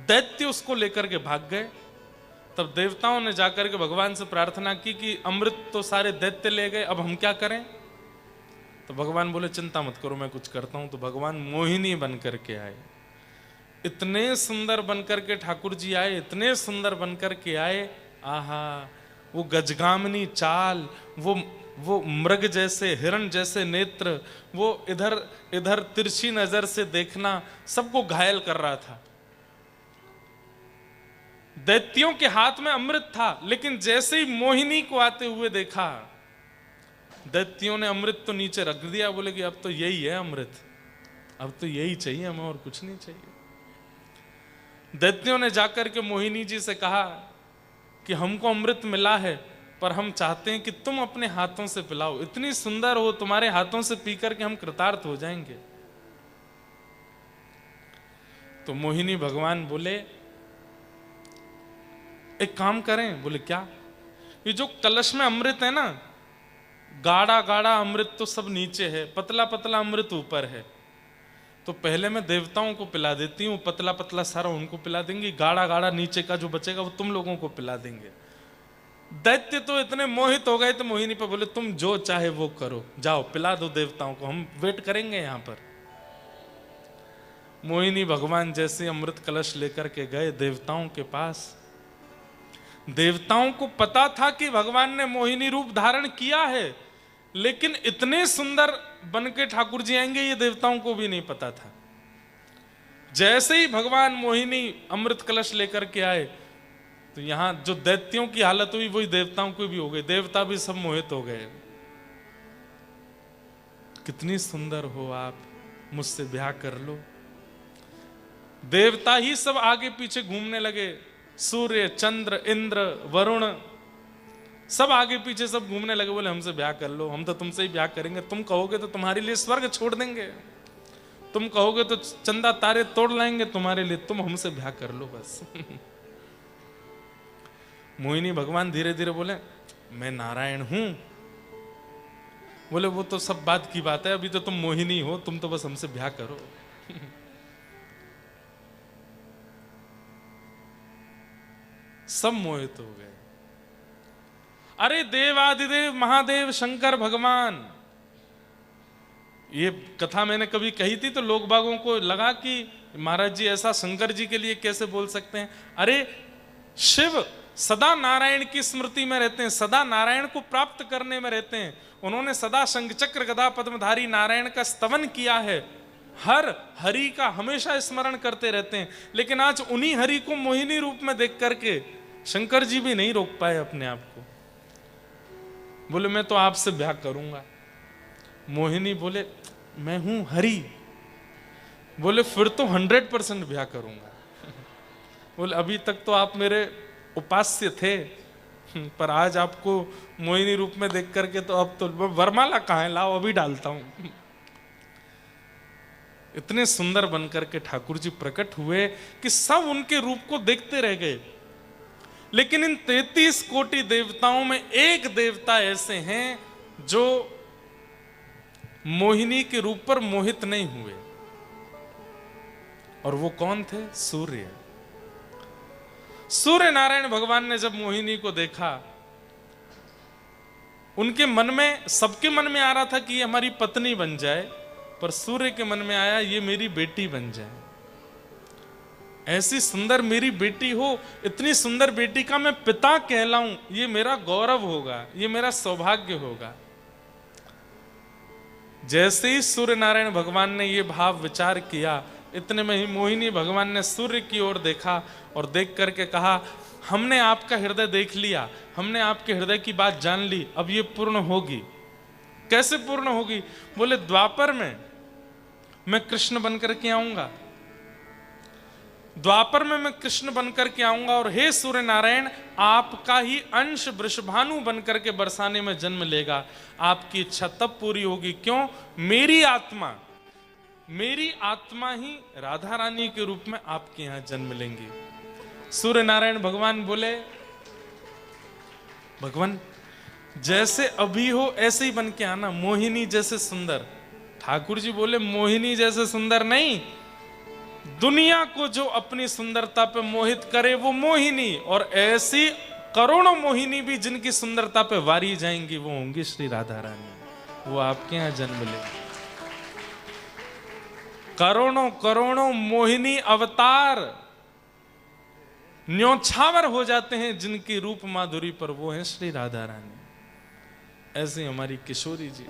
दैत्य उसको लेकर के भाग गए। तब देवताओं ने जाकर के भगवान से प्रार्थना की कि अमृत तो सारे दैत्य ले गए, अब हम क्या करें? तो भगवान बोले चिंता मत करो, मैं कुछ करता हूं। तो भगवान मोहिनी बन करके आए। इतने सुंदर बनकर के ठाकुर जी आए, इतने सुंदर बनकर के आए, आहा, वो गजगामिनी चाल, वो मृग जैसे, हिरण जैसे नेत्र, वो इधर इधर तिरछी नजर से देखना सबको घायल कर रहा था। दैत्यों के हाथ में अमृत था, लेकिन जैसे ही मोहिनी को आते हुए देखा, दैत्यों ने अमृत तो नीचे रख दिया। बोले कि अब तो यही है अमृत, अब तो यही चाहिए हमें, और कुछ नहीं चाहिए। दैत्यों ने जाकर के मोहिनी जी से कहा कि हमको अमृत मिला है, पर हम चाहते हैं कि तुम अपने हाथों से पिलाओ। इतनी सुंदर हो, तुम्हारे हाथों से पी करके हम कृतार्थ हो जाएंगे। तो मोहिनी भगवान बोले एक काम करें। बोले क्या? ये जो कलश में अमृत है ना, गाढ़ा गाढ़ा अमृत तो सब नीचे है, पतला पतला अमृत ऊपर है। तो पहले मैं देवताओं को पिला देती हूँ, पतला पतला सारा उनको पिला देंगी, गाढ़ा गाढ़ा नीचे का जो बचेगा वो तुम लोगों को पिला देंगे। दैत्य तो इतने मोहित हो गए थे मोहिनी पर, बोले तुम जो चाहे वो करो, जाओ पिला दो देवताओं को, हम वेट करेंगे यहां पर। मोहिनी भगवान जैसे अमृत कलश लेकर के गए देवताओं के पास। देवताओं को पता था कि भगवान ने मोहिनी रूप धारण किया है, लेकिन इतने सुंदर बनके ठाकुर जी आएंगे ये देवताओं को भी नहीं पता था। जैसे ही भगवान मोहिनी अमृत कलश लेकर के आए, तो यहां जो दैत्यों की हालत हुई वही देवताओं को भी हो गई। देवता भी सब मोहित हो गए। कितनी सुंदर हो आप, मुझसे ब्याह कर लो। देवता ही सब आगे पीछे घूमने लगे, सूर्य, चंद्र, इंद्र, वरुण, सब आगे पीछे सब घूमने लगे, बोले हमसे ब्याह कर लो, हम तो तुमसे ही ब्याह करेंगे, तुम कहोगे तो तुम्हारे लिए स्वर्ग छोड़ देंगे, तुम कहोगे तो चंदा तारे तोड़ लाएंगे तुम्हारे लिए, तुम हमसे ब्याह कर लो बस। मोहिनी भगवान धीरे धीरे बोले मैं नारायण हूं। बोले वो तो सब बात की बात है, अभी तो तुम मोहिनी हो, तुम तो बस हमसे ब्याह करो। सब मोहित हो गए। अरे देवादिदेव महादेव शंकर भगवान, ये कथा मैंने कभी कही थी तो लोग बागों को लगा कि महाराज जी ऐसा शंकर जी के लिए कैसे बोल सकते हैं। अरे शिव सदा नारायण की स्मृति में रहते हैं, सदा नारायण को प्राप्त करने में रहते हैं। उन्होंने सदा शंख चक्र गदा पद्मधारी नारायण का स्तवन किया है, हर हरि का हमेशा स्मरण करते रहते हैं। लेकिन आज उन्हीं हरि को मोहिनी रूप में देख करके शंकर जी भी नहीं रोक पाए अपने आप को। बोले मैं तो आपसे ब्याह करूंगा। मोहिनी बोले मैं हूं हरि। बोले फिर तो 100% ब्याह करूंगा। बोले अभी तक तो आप मेरे उपास्य थे, पर आज आपको मोहिनी रूप में देख करके तो अब तो वरमाला कहाँ है, लाओ अभी डालता हूं। इतने सुंदर बनकर के ठाकुर जी प्रकट हुए कि सब उनके रूप को देखते रह गए। लेकिन इन 33 कोटि देवताओं में एक देवता ऐसे हैं जो मोहिनी के रूप पर मोहित नहीं हुए, और वो कौन थे? सूर्य। सूर्य नारायण भगवान ने जब मोहिनी को देखा, उनके मन में, सबके मन में आ रहा था कि ये हमारी पत्नी बन जाए, पर सूर्य के मन में आया ये मेरी बेटी बन जाए। ऐसी सुंदर मेरी बेटी हो, इतनी सुंदर बेटी का मैं पिता कहलाऊं, ये मेरा गौरव होगा, ये मेरा सौभाग्य होगा। जैसे ही सूर्य नारायण भगवान ने ये भाव विचार किया, इतने में ही मोहिनी भगवान ने सूर्य की ओर देखा और देख करके कहा हमने आपका हृदय देख लिया, हमने आपके हृदय की बात जान ली, अब ये पूर्ण होगी। कैसे पूर्ण होगी? बोले द्वापर में मैं कृष्ण बनकर के आऊंगा, द्वापर में मैं कृष्ण बनकर के आऊंगा, और हे सूर्य नारायण आपका ही अंश वृषभानु बनकर के बरसाने में जन्म लेगा। आपकी इच्छा तब पूरी होगी। क्यों? मेरी आत्मा ही राधा रानी के रूप में आपके यहां जन्म लेंगी। सूर्य नारायण भगवान बोले भगवान जैसे अभी हो ऐसे ही बन के आना, मोहिनी जैसे सुंदर। ठाकुर जी बोले मोहिनी जैसे सुंदर नहीं, दुनिया को जो अपनी सुंदरता पे मोहित करे वो मोहिनी, और ऐसी करोड़ों मोहिनी भी जिनकी सुंदरता पे वारी जाएंगी वो होंगी श्री राधा रानी, वो आपके यहां जन्म लेंगी। करोड़ों करोड़ों मोहिनी अवतार न्योछावर हो जाते हैं जिनकी रूप माधुरी पर, वो है श्री राधा रानी। ऐसे हमारी किशोरी जी,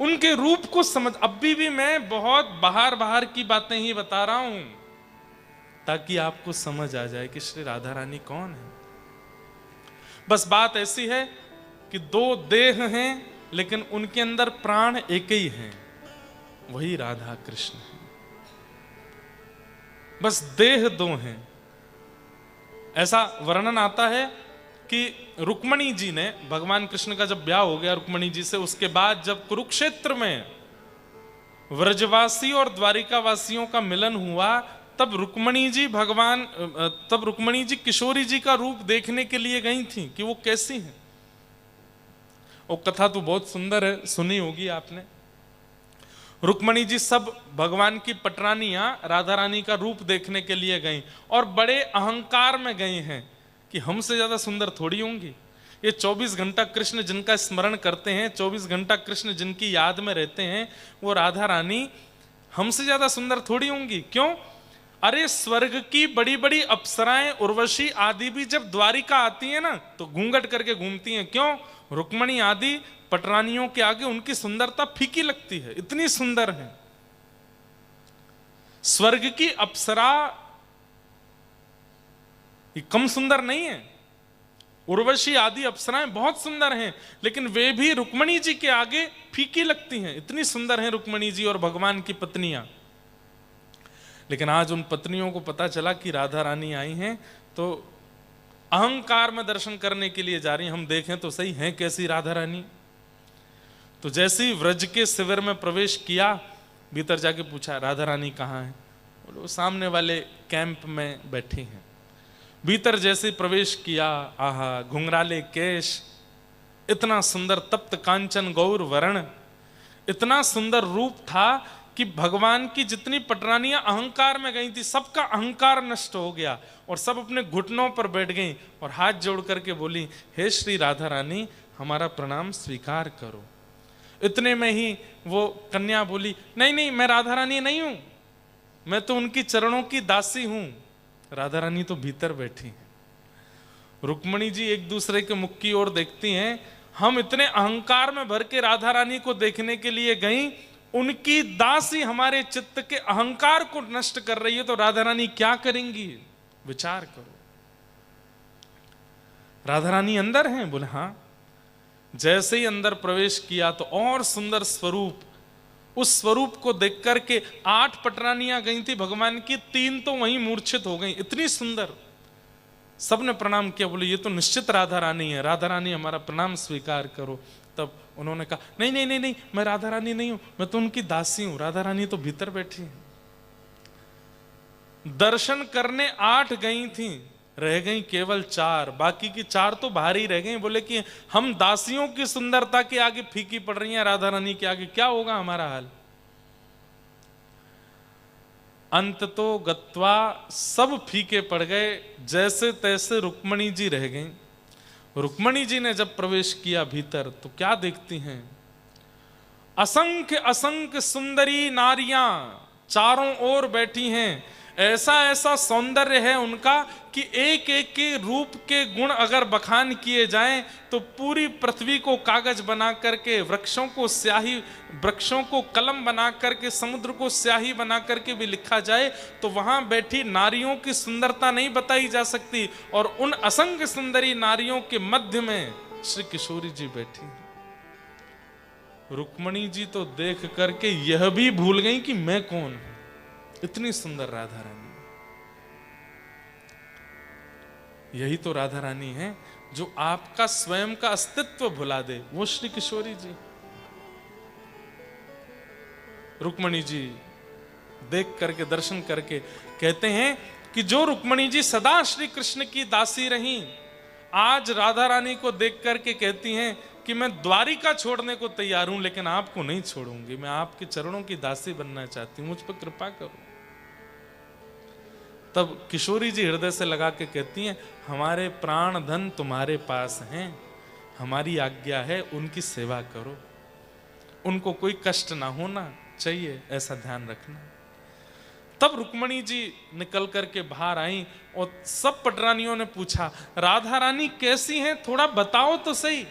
उनके रूप को समझ, अभी भी मैं बहुत बाहर की बातें ही बता रहा हूं ताकि आपको समझ आ जाए कि श्री राधा रानी कौन है। बस बात ऐसी है कि दो देह हैं लेकिन उनके अंदर प्राण एक ही हैं, वही राधा कृष्ण है। बस देह दो हैं। ऐसा वर्णन आता है कि रुक्मणी जी ने, भगवान कृष्ण का जब ब्याह हो गया रुक्मणी जी से, उसके बाद जब कुरुक्षेत्र में व्रजवासी और द्वारिका वासियों का मिलन हुआ, तब रुक्मणी जी किशोरी जी का रूप देखने के लिए गई थी कि वो कैसी हैं। वो कथा तो बहुत सुंदर है, सुनी होगी आपने। रुक्मणी जी सब भगवान की पटरानियां राधा रानी का रूप देखने के लिए गईं, और बड़े अहंकार में गई हैं कि हमसे ज्यादा सुंदर थोड़ी होंगी। ये 24 घंटा कृष्ण जिनका स्मरण करते हैं, 24 घंटा कृष्ण जिनकी याद में रहते हैं, वो राधा रानी हमसे ज्यादा सुंदर थोड़ी होंगी। क्यों? अरे स्वर्ग की बड़ी बड़ी अप्सराएं उर्वशी आदि भी जब द्वारिका आती है ना तो घूंघट करके घूमती हैं। क्यों? रुक्मणी आदि पटरानियों के आगे उनकी सुंदरता फीकी लगती है, इतनी सुंदर है। स्वर्ग की अप्सरा ये कम सुंदर नहीं है। उर्वशी आदि अप्सराएं बहुत सुंदर हैं, लेकिन वे भी रुक्मणी जी के आगे फीकी लगती हैं, इतनी सुंदर हैं रुक्मणी जी और भगवान की पत्नियां। लेकिन आज उन पत्नियों को पता चला कि राधा रानी आई हैं, तो अहंकार में दर्शन करने के लिए जा रही हैं। हम देखें तो सही हैं कैसी राधा रानी। तो जैसे ही व्रज के शिविर में प्रवेश किया, भीतर जाके पूछा राधा रानी कहाँ है? बोले वो सामने वाले कैंप में बैठी हैं। भीतर जैसे प्रवेश किया, आहा घुंघराले केश, इतना सुंदर तप्त कांचन गौर वर्ण, इतना सुंदर रूप था कि भगवान की जितनी पटरानियां अहंकार में गई थी सबका अहंकार नष्ट हो गया और सब अपने घुटनों पर बैठ गई और हाथ जोड़ करके बोली, हे श्री राधा रानी हमारा प्रणाम स्वीकार करो। इतने में ही वो कन्या बोली, नहीं नहीं मैं राधा रानी नहीं हूं, मैं तो उनकी चरणों की दासी हूं। राधा रानी तो भीतर बैठी हैं। रुक्मणी जी एक दूसरे के मुख की ओर देखती हैं, हम इतने अहंकार में भर के राधा रानी को देखने के लिए गई, उनकी दासी हमारे चित्त के अहंकार को नष्ट कर रही है, तो राधा रानी क्या करेंगी? विचार करो। राधा रानी अंदर हैं? बोले हाँ। जैसे ही अंदर प्रवेश किया तो और सुंदर स्वरूप, उस स्वरूप को देख करके 8 पटरानियां गई थी भगवान की, 3 तो वहीं मूर्छित हो गई, इतनी सुंदर। सबने प्रणाम किया, बोले ये तो निश्चित राधा रानी है, राधा रानी हमारा प्रणाम स्वीकार करो। तब उन्होंने कहा, नहीं नहीं नहीं नहीं मैं राधा रानी नहीं हूं, मैं तो उनकी दासी हूं, राधा रानी तो भीतर बैठी है। दर्शन करने 8 गई थी, रह गई केवल 4, बाकी की 4 तो बाहर ही रह गई। बोले कि हम दासियों की सुंदरता के आगे फीकी पड़ रही हैं, राधा रानी के आगे क्या होगा हमारा हाल। अंत तो गत्वा सब फीके पड़ गए, जैसे तैसे रुक्मणी जी रह गईं। रुक्मणी जी ने जब प्रवेश किया भीतर तो क्या देखती हैं? असंख्य असंख्य सुंदरी नारियां चारों ओर बैठी हैं। ऐसा ऐसा सौंदर्य है उनका कि एक एक के रूप के गुण अगर बखान किए जाएं तो पूरी पृथ्वी को कागज बना करके, वृक्षों को स्याही, वृक्षों को कलम बना करके, समुद्र को स्याही बना करके भी लिखा जाए तो वहां बैठी नारियों की सुंदरता नहीं बताई जा सकती। और उन असंख्य सुंदरी नारियों के मध्य में श्री किशोरी जी बैठी। रुक्मणी जी तो देख करके यह भी भूल गई कि मैं कौन हूं, इतनी सुंदर राधा रानी। यही तो राधा रानी है जो आपका स्वयं का अस्तित्व भुला दे, वो श्री किशोरी जी। रुक्मणी जी देख करके, दर्शन करके कहते हैं कि जो रुक्मणी जी सदा श्री कृष्ण की दासी रहीं, आज राधा रानी को देख करके कहती हैं कि मैं द्वारिका छोड़ने को तैयार हूं लेकिन आपको नहीं छोड़ूंगी, मैं आपके चरणों की दासी बनना चाहती हूं, मुझ पर कृपा करो। तब किशोरी जी हृदय से लगा के कहती हैं, हमारे प्राण धन तुम्हारे पास हैं, हमारी आज्ञा है उनकी सेवा करो, उनको कोई कष्ट ना होना चाहिए, ऐसा ध्यान रखना। तब रुक्मणी जी निकल करके बाहर आई और सब पटरानियों ने पूछा, राधा रानी कैसी हैं, थोड़ा बताओ तो सही।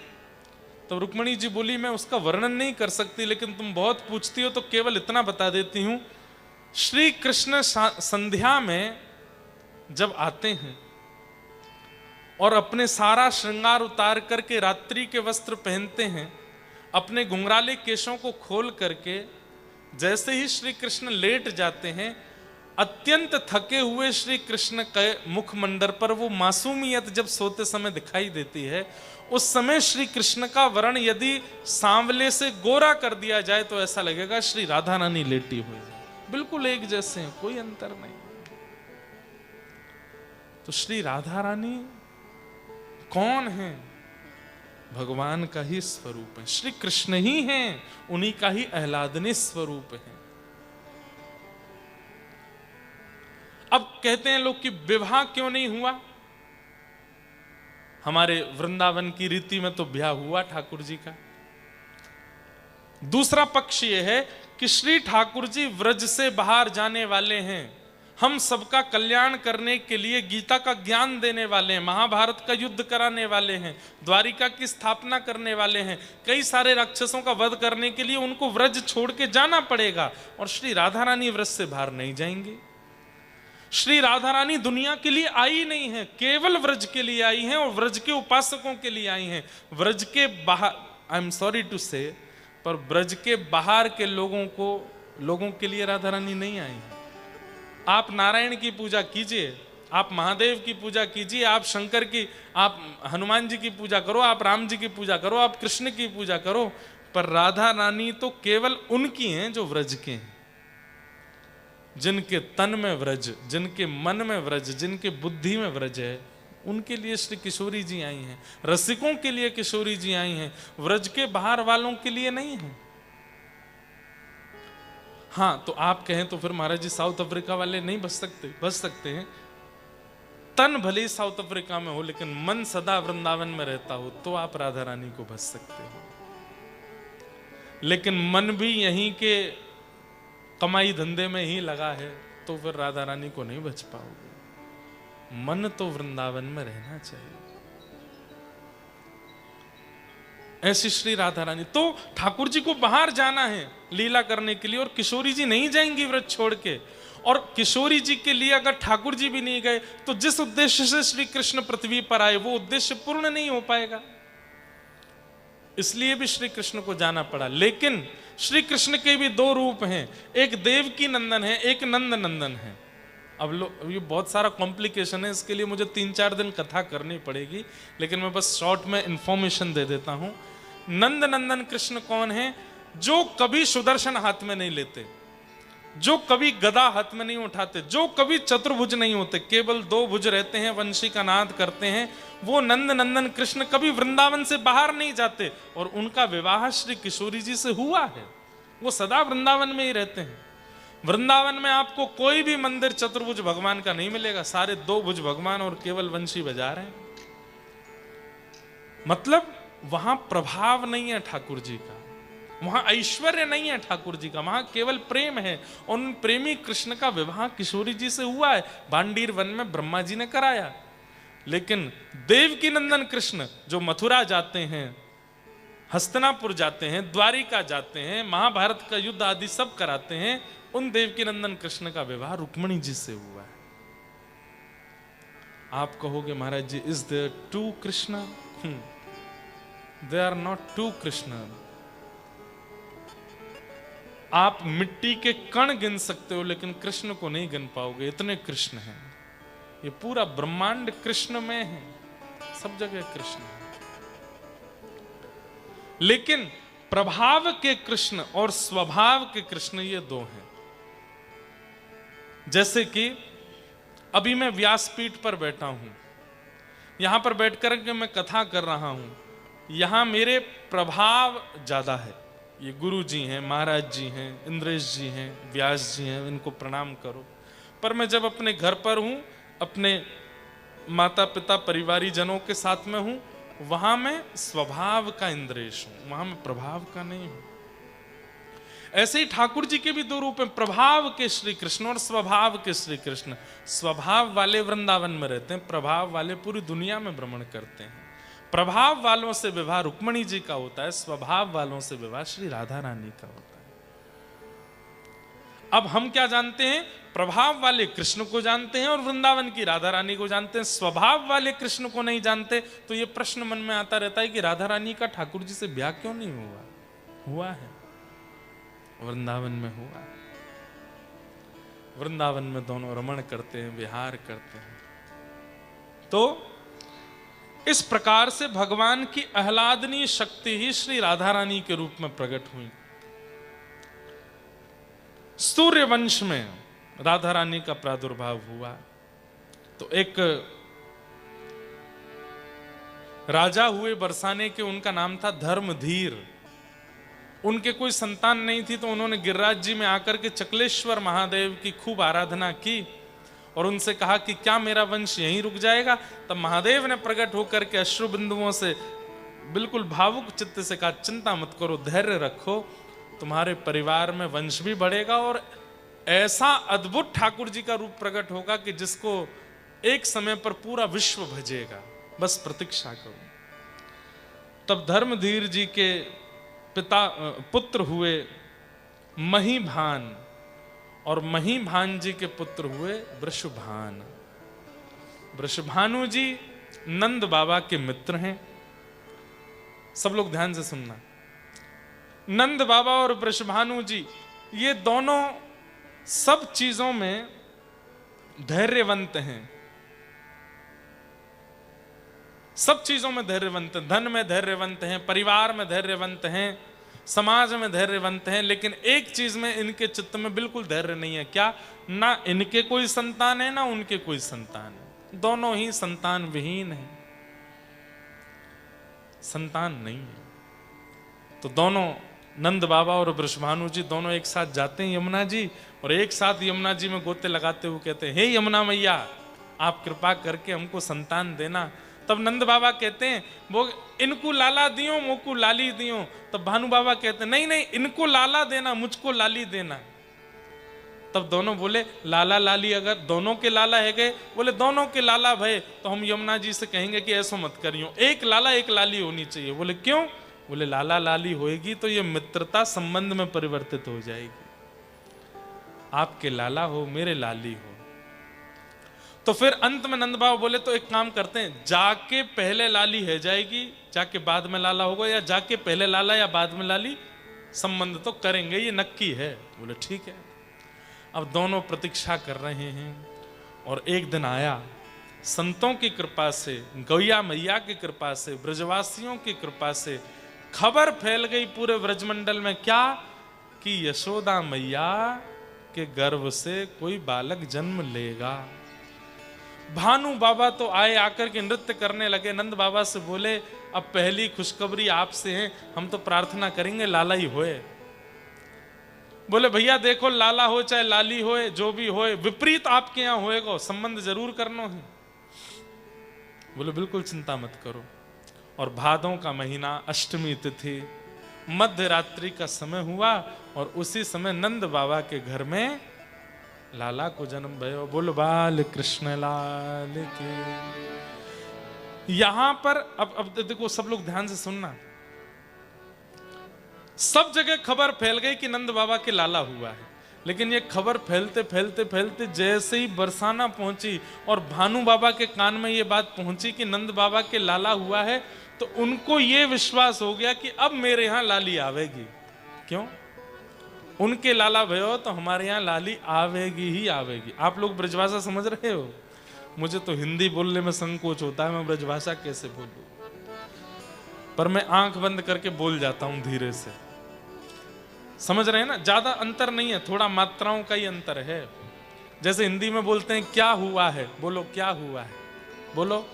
तो रुक्मणी जी बोली, मैं उसका वर्णन नहीं कर सकती, लेकिन तुम बहुत पूछती हो तो केवल इतना बता देती हूं। श्री कृष्ण संध्या में जब आते हैं और अपने सारा श्रृंगार उतार करके रात्रि के वस्त्र पहनते हैं, अपने घुंघराले केशों को खोल करके जैसे ही श्री कृष्ण लेट जाते हैं, अत्यंत थके हुए श्री कृष्ण के मुखमंडल पर वो मासूमियत जब सोते समय दिखाई देती है, उस समय श्री कृष्ण का वर्ण यदि सांवले से गोरा कर दिया जाए तो ऐसा लगेगा श्री राधा रानी लेटी हुई है, बिल्कुल एक जैसे हैं, कोई अंतर नहीं। तो श्री राधा रानी कौन है? भगवान का ही स्वरूप है, श्री कृष्ण ही हैं, उन्हीं का ही आह्लादनीय स्वरूप है। अब कहते हैं लोग कि विवाह क्यों नहीं हुआ? हमारे वृंदावन की रीति में तो ब्याह हुआ ठाकुर जी का। दूसरा पक्ष यह है कि श्री ठाकुर जी व्रज से बाहर जाने वाले हैं, हम सबका कल्याण करने के लिए गीता का ज्ञान देने वाले हैं, महाभारत का युद्ध कराने वाले हैं, द्वारिका की स्थापना करने वाले हैं, कई सारे राक्षसों का वध करने के लिए उनको व्रज छोड़ के जाना पड़ेगा। और श्री राधा रानी व्रज से बाहर नहीं जाएंगे। श्री राधा रानी दुनिया के लिए आई नहीं है, केवल व्रज के लिए आई हैं और व्रज के उपासकों के लिए आई हैं। व्रज के बाहर, आई एम सॉरी टू से, पर व्रज के बाहर के लोगों के लिए राधा रानी नहीं आई है। आप नारायण की पूजा कीजिए, आप महादेव की पूजा कीजिए, आप शंकर की, आप हनुमान जी की पूजा करो, आप राम जी की पूजा करो, आप कृष्ण की पूजा करो, पर राधा रानी तो केवल उनकी हैं जो व्रज के हैं, जिनके तन में व्रज, जिनके मन में व्रज, जिनके बुद्धि में व्रज है, उनके लिए श्री किशोरी जी आई हैं। रसिकों के लिए किशोरी जी आई हैं, व्रज के बाहर वालों के लिए नहीं है। हाँ, तो आप कहें तो फिर महाराज जी साउथ अफ्रीका वाले नहीं बच सकते? बच सकते हैं। तन भले ही साउथ अफ्रीका में हो, लेकिन मन सदा वृंदावन में रहता हो, तो आप राधा रानी को भज सकते हो। लेकिन मन भी यहीं के कमाई धंधे में ही लगा है, तो फिर राधा रानी को नहीं बच पाओगे। मन तो वृंदावन में रहना चाहिए। ऐसी श्री राधा रानी। तो ठाकुर जी को बाहर जाना है लीला करने के लिए, और किशोरी जी नहीं जाएंगी व्रत छोड़ के। और किशोरी जी के लिए अगर ठाकुर जी भी नहीं गए, तो जिस उद्देश्य से श्री कृष्ण पृथ्वी पर आए वो उद्देश्य पूर्ण नहीं हो पाएगा। इसलिए भी श्री कृष्ण को जाना पड़ा। लेकिन श्री कृष्ण के भी दो रूप हैं, एक देवकी नंदन है, एक नंद नंदन है। अब ये बहुत सारा कॉम्प्लिकेशन है, इसके लिए मुझे 3-4 दिन कथा करनी पड़ेगी, लेकिन मैं बस शॉर्ट में इंफॉर्मेशन दे देता हूं। नंद नंदन कृष्ण कौन है? जो कभी सुदर्शन हाथ में नहीं लेते, जो कभी गदा हाथ में नहीं उठाते, जो कभी चतुर्भुज नहीं होते, केवल 2 भुज रहते हैं, वंशी का नाद करते हैं, वो नंद नंदन कृष्ण कभी वृंदावन से बाहर नहीं जाते। और उनका विवाह श्री किशोरी जी से हुआ है, वो सदा वृंदावन में ही रहते हैं। वृंदावन में आपको कोई भी मंदिर चतुर्भुज भगवान का नहीं मिलेगा, सारे 2 भुज भगवान और केवल वंशी बजा रहे हैं। मतलब वहां प्रभाव नहीं है ठाकुर जी का, वहां ऐश्वर्य नहीं है ठाकुर जी का, वहां केवल प्रेम है। उन प्रेमी कृष्ण का विवाह किशोरी जी से हुआ है, बांडीर वन में ब्रह्मा जी ने कराया। लेकिन देवकी नंदन कृष्ण जो मथुरा जाते हैं, हस्तिनापुर जाते हैं, द्वारिका जाते हैं, महाभारत का युद्ध आदि सब कराते हैं, उन देवकी नंदन कृष्ण का विवाह रुक्मिणी जी से हुआ है। आप कहोगे Maharaj ji, is there 2 Krishna? They are not 2 Krishna. आप मिट्टी के कण गिन सकते हो, लेकिन कृष्ण को नहीं गिन पाओगे, इतने कृष्ण हैं। ये पूरा ब्रह्मांड कृष्ण में है, सब जगह कृष्ण है। लेकिन प्रभाव के कृष्ण और स्वभाव के कृष्ण ये 2 हैं। जैसे कि अभी मैं व्यासपीठ पर बैठा हूं, यहां पर बैठकर के मैं कथा कर रहा हूं, यहां मेरे प्रभाव ज्यादा है। ये गुरु जी हैं, महाराज जी हैं, इंद्रेश जी हैं, व्यास जी हैं, इनको प्रणाम करो। पर मैं जब अपने घर पर हूं, अपने माता पिता परिवारी जनों के साथ में हूं, वहां मैं स्वभाव का इंद्रेश हूं, वहां मैं प्रभाव का नहीं हूं। ऐसे ही ठाकुर जी के भी 2 रूप हैं, प्रभाव के श्री कृष्ण और स्वभाव के श्री कृष्ण। स्वभाव वाले वृंदावन में रहते हैं, प्रभाव वाले पूरी दुनिया में भ्रमण करते हैं। प्रभाव वालों से विवाह रुक्मिणी जी का होता है, स्वभाव वालों से विवाह श्री राधा रानी का होता है। अब हम क्या जानते हैं? प्रभाव वाले कृष्ण को जानते हैं और वृंदावन की राधा रानी को जानते हैं, स्वभाव वाले कृष्ण को नहीं जानते। तो ये प्रश्न मन में आता रहता है कि राधा रानी का ठाकुर जी से ब्याह क्यों नहीं हुआ? हुआ है, वृंदावन में हुआ है। वृंदावन में दोनों रमण करते हैं, विहार करते हैं। तो इस प्रकार से भगवान की आह्लादनीय शक्ति ही श्री राधा रानी के रूप में प्रकट हुई। सूर्य वंश में राधा रानी का प्रादुर्भाव हुआ। तो एक राजा हुए बरसाने के, उनका नाम था धर्मधीर। उनके कोई संतान नहीं थी, तो उन्होंने गिरिराज जी में आकर के चकलेश्वर महादेव की खूब आराधना की और उनसे कहा कि क्या मेरा वंश यहीं रुक जाएगा? तब महादेव ने प्रकट होकर के अश्रु बिंदुओं से बिल्कुल भावुक चित्त से कहा, चिंता मत करो, धैर्य रखो, तुम्हारे परिवार में वंश भी बढ़ेगा और ऐसा अद्भुत ठाकुर जी का रूप प्रकट होगा कि जिसको एक समय पर पूरा विश्व भजेगा, बस प्रतीक्षा करो। तब धर्मधीर जी के पुत्र हुए महीभान, और महीभान जी के पुत्र हुए वृषभान। वृषभानु जी नंद बाबा के मित्र हैं। सब लोग ध्यान से सुनना, नंद बाबा और वृषभानु जी ये दोनों सब चीजों में धैर्यवंत हैं। सब चीजों में धैर्यवंत हैं, धन में धैर्यवंत हैं, परिवार में धैर्यवंत हैं, समाज में धैर्यवंत हैं, लेकिन एक चीज में इनके चित्त में बिल्कुल धैर्य नहीं है। क्या? ना इनके कोई संतान है ना उनके कोई संतान है, दोनों ही संतान विहीन है, संतान नहीं है। तो दोनों नंद बाबा और वृषभानु जी दोनों एक साथ जाते हैं यमुना जी, और एक साथ यमुना जी में गोते लगाते हुए कहते हैं, हे यमुना मैया, आप कृपा करके हमको संतान देना। तब नंद बाबा कहते हैं, वो इनको लाला दियो मोको लाली दियो। तब भानु बाबा कहते हैं, नहीं नहीं, इनको लाला देना, मुझको लाली देना। तब दोनों बोले, लाला लाली अगर दोनों के लाला है गए, बोले दोनों के लाला भय तो हम यमुना जी से कहेंगे कि ऐसा मत करियो, एक लाला एक लाली होनी चाहिए। बोले क्यों? बोले लाला लाली होएगी तो ये मित्रता संबंध में परिवर्तित हो जाएगी, आपके लाला हो मेरे लाली हो। तो फिर अंत में नंद बाबा बोले, तो एक काम करते हैं, जाके पहले लाली है जाएगी, जाके बाद में लाला होगा, या जाके पहले लाला या बाद में लाली, संबंध तो करेंगे, ये नक्की है। बोले ठीक है। अब दोनों प्रतीक्षा कर रहे हैं, और एक दिन आया, संतों की कृपा से, गौया मैया की कृपा से, ब्रजवासियों की कृपा से खबर फैल गई पूरे ब्रजमंडल में। क्या? कि यशोदा मैया के गर्भ से कोई बालक जन्म लेगा। भानु बाबा तो आए, आकर के नृत्य करने लगे, नंद बाबा से बोले, अब पहली खुशखबरी आपसे है, हम तो प्रार्थना करेंगे लाला ही होए। बोले भैया देखो, लाला हो चाहे लाली होए, जो भी होए, विपरीत आपके यहां होएगा, संबंध जरूर करना है। बोले बिल्कुल चिंता मत करो। और भादों का महीना, अष्टमी तिथि, मध्य रात्रि का समय हुआ, और उसी समय नंद बाबा के घर में लाला को जन्म भयो। बोल बाल कृष्ण लाल के। यहां पर अब देखो, सब लोग ध्यान से सुनना, सब जगह खबर फैल गई कि नंद बाबा के लाला हुआ है, लेकिन ये खबर फैलते फैलते फैलते जैसे ही बरसाना पहुंची और भानु बाबा के कान में ये बात पहुंची कि नंद बाबा के लाला हुआ है, तो उनको ये विश्वास हो गया कि अब मेरे यहां लाली आवेगी। क्यों? उनके लाला भयो तो हमारे यहाँ लाली आवेगी ही आवेगी। आप लोग ब्रजभाषा समझ रहे हो? मुझे तो हिंदी बोलने में संकोच होता है, मैं ब्रजभाषा कैसे बोलूं, पर मैं आंख बंद करके बोल जाता हूं धीरे से। समझ रहे हैं ना? ज्यादा अंतर नहीं है, थोड़ा मात्राओं का ही अंतर है। जैसे हिंदी में बोलते हैं क्या हुआ है, बोलो क्या हुआ है, बोलो।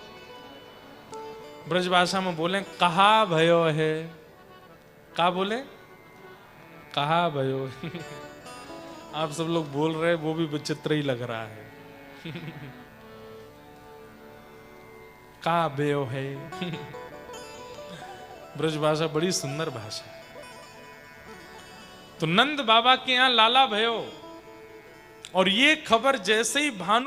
ब्रजभाषा में बोले कहा भयो है, का बोले, कहा भयो। आप सब लोग बोल रहे हैं, वो भी विचित्र ही लग रहा है। का भयो है। ब्रजभाषा बड़ी सुंदर भाषा है। तो नंद बाबा के यहां लाला भयो, और ये खबर जैसे ही भानु